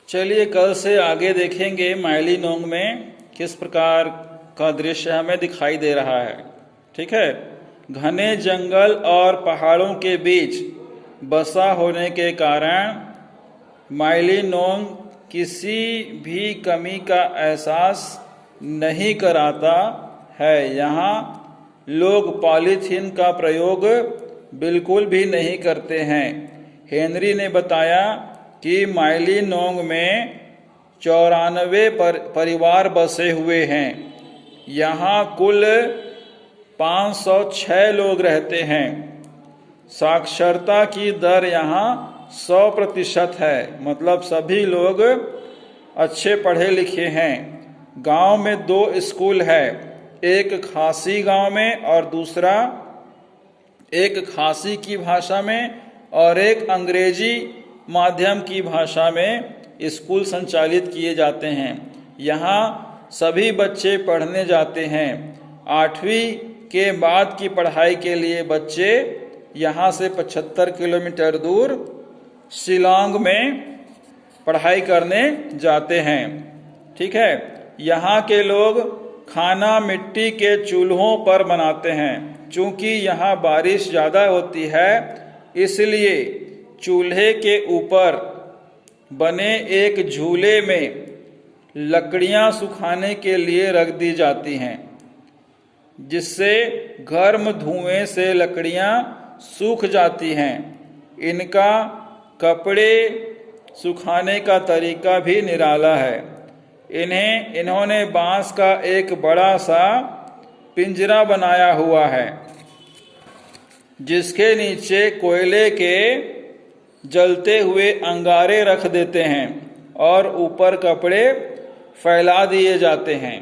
चलिए कल से आगे देखेंगे माइलिनोंग में किस प्रकार का दृश्य हमें दिखाई दे रहा है। ठीक है। घने जंगल और पहाड़ों के बीच बसा होने के कारण माइलिनोंग किसी भी कमी का एहसास नहीं कराता है। यहाँ लोग पॉलीथीन का प्रयोग बिल्कुल भी नहीं करते हैं। हेनरी ने बताया कि माइलिनोंग में 94 परिवार बसे हुए हैं। यहाँ कुल 506 लोग रहते हैं। साक्षरता की दर यहाँ 100% है, मतलब सभी लोग अच्छे पढ़े लिखे हैं। गांव में 2 स्कूल है, एक खासी गांव में और दूसरा एक खासी की भाषा में और एक अंग्रेजी माध्यम की भाषा में स्कूल संचालित किए जाते हैं। यहाँ सभी बच्चे पढ़ने जाते हैं। 8वीं के बाद की पढ़ाई के लिए बच्चे यहाँ से 75 किलोमीटर दूर शिलांग में पढ़ाई करने जाते हैं। ठीक है। यहाँ के लोग खाना मिट्टी के चूल्हों पर बनाते हैं। चूंकि यहाँ बारिश ज़्यादा होती है, इसलिए चूल्हे के ऊपर बने एक झूले में लकड़ियाँ सुखाने के लिए रख दी जाती हैं, जिससे गर्म धुएं से लकड़ियाँ सूख जाती हैं। इनका कपड़े सुखाने का तरीका भी निराला है। इन्होंने बांस का एक बड़ा सा पिंजरा बनाया हुआ है, जिसके नीचे कोयले के जलते हुए अंगारे रख देते हैं और ऊपर कपड़े फैला दिए जाते हैं।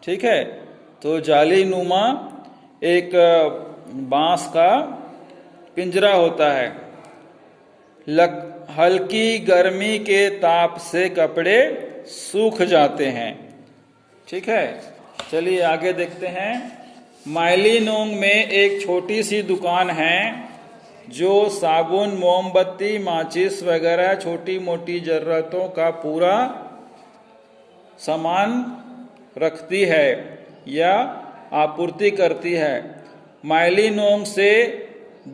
ठीक है। तो जाली नुमा एक बांस का पिंजरा होता है। हल्की गर्मी के ताप से कपड़े सूख जाते हैं। ठीक है। चलिए आगे देखते हैं। माइलिनोंग में एक छोटी सी दुकान है जो साबुन, मोमबत्ती, माचिस वगैरह छोटी मोटी जरूरतों का पूरा सामान रखती है या आपूर्ति करती है। माइलिनोंग से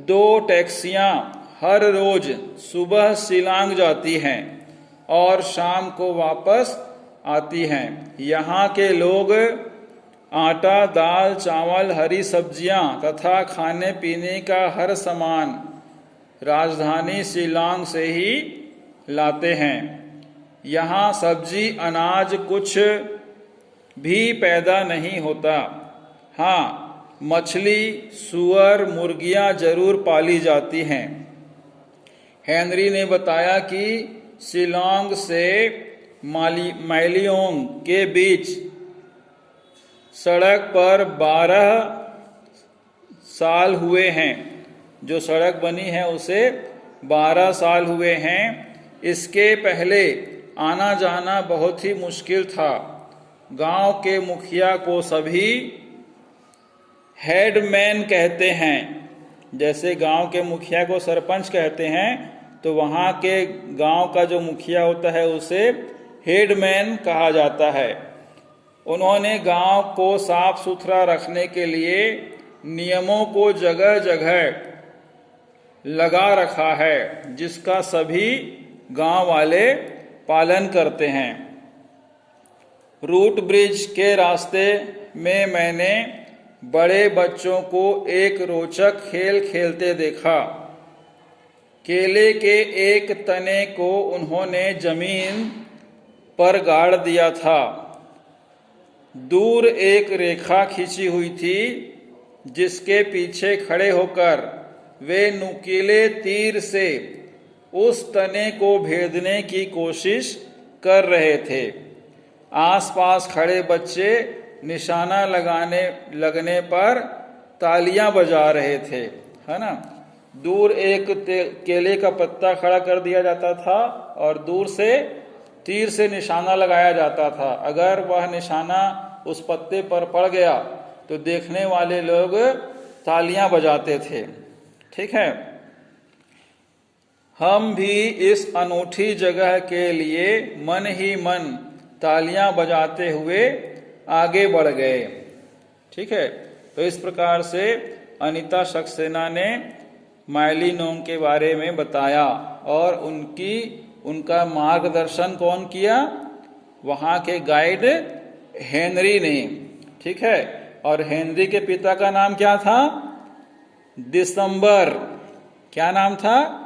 2 टैक्सियां हर रोज सुबह शिलांग जाती हैं और शाम को वापस आती हैं। यहाँ के लोग आटा, दाल, चावल, हरी सब्जियां तथा खाने पीने का हर सामान राजधानी शिलांग से ही लाते हैं। यहाँ सब्जी, अनाज कुछ भी पैदा नहीं होता। हाँ, मछली, सूअर, मुर्गियां जरूर पाली जाती हैं। हेनरी ने बताया कि शिलांग से माइलिनोंग के बीच सड़क पर 12 साल हुए हैं। जो सड़क बनी है उसे 12 साल हुए हैं। इसके पहले आना जाना बहुत ही मुश्किल था। गांव के मुखिया को सभी हेडमैन कहते हैं। जैसे गांव के मुखिया को सरपंच कहते हैं, तो वहाँ के गांव का जो मुखिया होता है उसे हेडमैन कहा जाता है। उन्होंने गांव को साफ सुथरा रखने के लिए नियमों को जगह जगह लगा रखा है, जिसका सभी गांव वाले पालन करते हैं। रूट ब्रिज के रास्ते में मैंने बड़े बच्चों को एक रोचक खेल खेलते देखा। केले के एक तने को उन्होंने जमीन पर गाड़ दिया था। दूर एक रेखा खींची हुई थी, जिसके पीछे खड़े होकर वे नुकीले तीर से उस तने को भेदने की कोशिश कर रहे थे। आसपास खड़े बच्चे निशाना लगने पर तालियां बजा रहे थे, है ना। दूर एक केले का पत्ता खड़ा कर दिया जाता था और दूर से तीर से निशाना लगाया जाता था। अगर वह निशाना उस पत्ते पर पड़ गया तो देखने वाले लोग तालियां बजाते थे। ठीक है। हम भी इस अनूठी जगह के लिए मन ही मन तालियां बजाते हुए आगे बढ़ गए। ठीक है, तो इस प्रकार से अनीता सक्सेना ने माइली नोंग के बारे में बताया और उनका मार्गदर्शन कौन किया? वहाँ के गाइड हेनरी ने। ठीक है, और हेनरी के पिता का नाम क्या था? दिसंबर। क्या नाम था?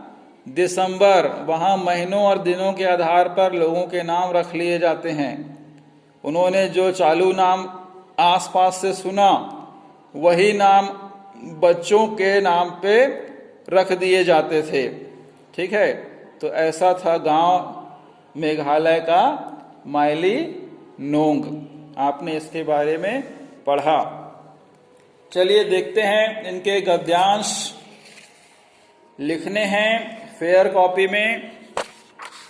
दिसंबर। वहाँ महीनों और दिनों के आधार पर लोगों के नाम रख लिए जाते हैं। उन्होंने जो चालू नाम आसपास से सुना वही नाम बच्चों के नाम पे रख दिए जाते थे। ठीक है, तो ऐसा था गांव मेघालय का माइली नोंग। आपने इसके बारे में पढ़ा। चलिए देखते हैं, इनके गद्यांश लिखने हैं फेयर कॉपी में।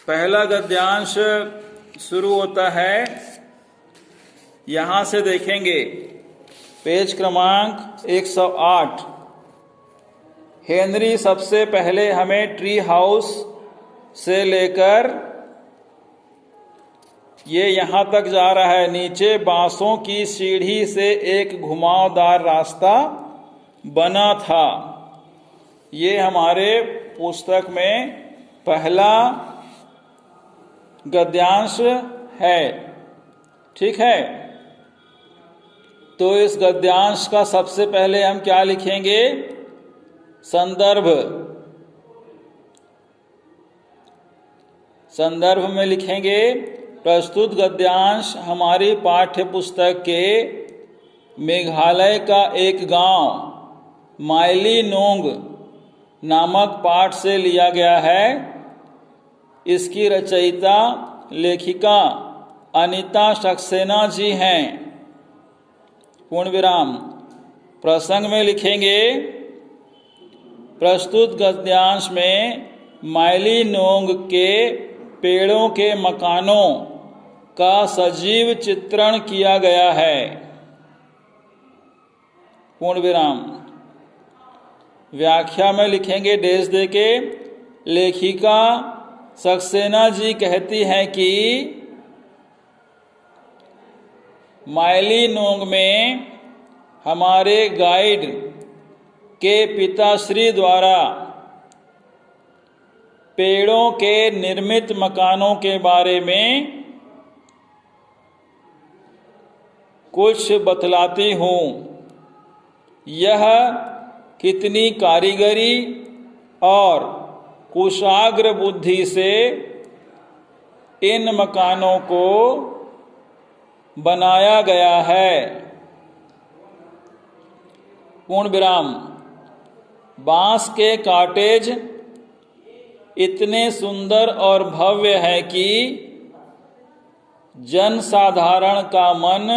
पहला गद्यांश शुरू होता है, यहां से देखेंगे पेज क्रमांक 108। हेनरी सबसे पहले हमें ट्री हाउस से लेकर ये यहां तक जा रहा है। नीचे बांसों की सीढ़ी से एक घुमावदार रास्ता बना था। ये हमारे पुस्तक में पहला गद्यांश है। ठीक है, तो इस गद्यांश का सबसे पहले हम क्या लिखेंगे? संदर्भ। संदर्भ में लिखेंगे, प्रस्तुत गद्यांश हमारी पाठ्य पुस्तक के मेघालय का एक गांव माइली नोंग नामक पाठ से लिया गया है। इसकी रचयिता लेखिका अनीता सक्सेना जी हैं। पूर्ण विराम। प्रसंग में लिखेंगे, प्रस्तुत गद्यांश में माइली नोंग के पेड़ों के मकानों का सजीव चित्रण किया गया है। पूर्ण विराम। व्याख्या में लिखेंगे डेश देके, लेखिका सक्सेना जी कहती हैं कि माइली नोंग में हमारे गाइड के पिताश्री द्वारा पेड़ों के निर्मित मकानों के बारे में कुछ बतलाती हूँ। यह कितनी कारीगरी और कुशाग्र बुद्धि से इन मकानों को बनाया गया है। पूर्ण विराम। बांस के कॉटेज इतने सुंदर और भव्य है कि जनसाधारण का मन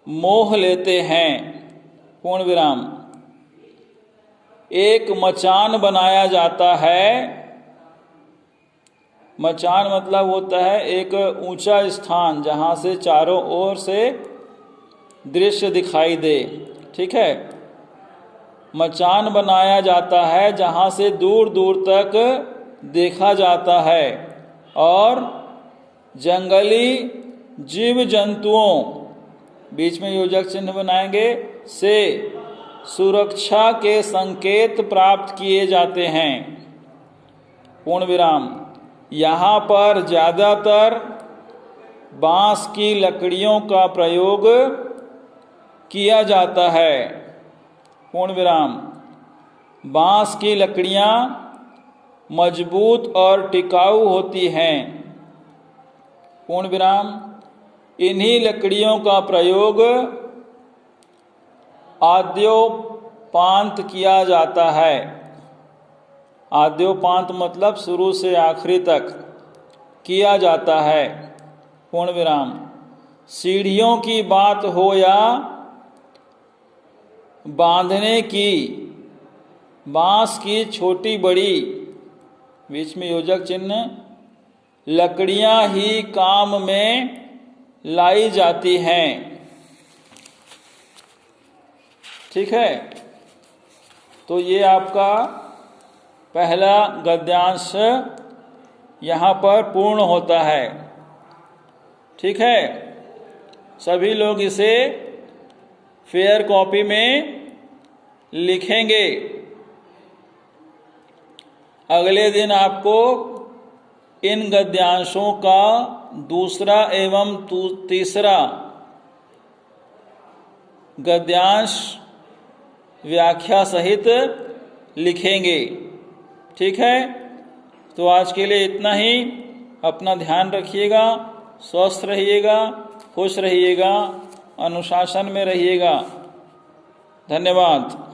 मोह लेते हैं। पूर्ण विराम। एक मचान बनाया जाता है। मचान मतलब होता है एक ऊंचा स्थान जहां से चारों ओर से दृश्य दिखाई दे। ठीक है, मचान बनाया जाता है जहां से दूर दूर तक देखा जाता है और जंगली जीव जंतुओं, बीच में योजक चिन्ह बनाएंगे, से सुरक्षा के संकेत प्राप्त किए जाते हैं। पूर्ण विराम। यहाँ पर ज़्यादातर बांस की लकड़ियों का प्रयोग किया जाता है। पूर्ण विराम। बांस की लकड़ियाँ मजबूत और टिकाऊ होती हैं। पूर्ण विराम। इन्हीं लकड़ियों का प्रयोग आद्योपांत किया जाता है। आद्योपांत मतलब शुरू से आखिरी तक किया जाता है। पूर्ण विराम। सीढ़ियों की बात हो या बांधने की, बांस की छोटी बड़ी, बीच में योजक चिन्ह, लकड़ियां ही काम में लाई जाती हैं। ठीक है, तो ये आपका पहला गद्यांश यहाँ पर पूर्ण होता है। ठीक है, सभी लोग इसे फेयर कॉपी में लिखेंगे। अगले दिन आपको इन गद्यांशों का दूसरा एवं तीसरा गद्यांश व्याख्या सहित लिखेंगे। ठीक है, तो आज के लिए इतना ही। अपना ध्यान रखिएगा, स्वस्थ रहिएगा, खुश रहिएगा, अनुशासन में रहिएगा। धन्यवाद।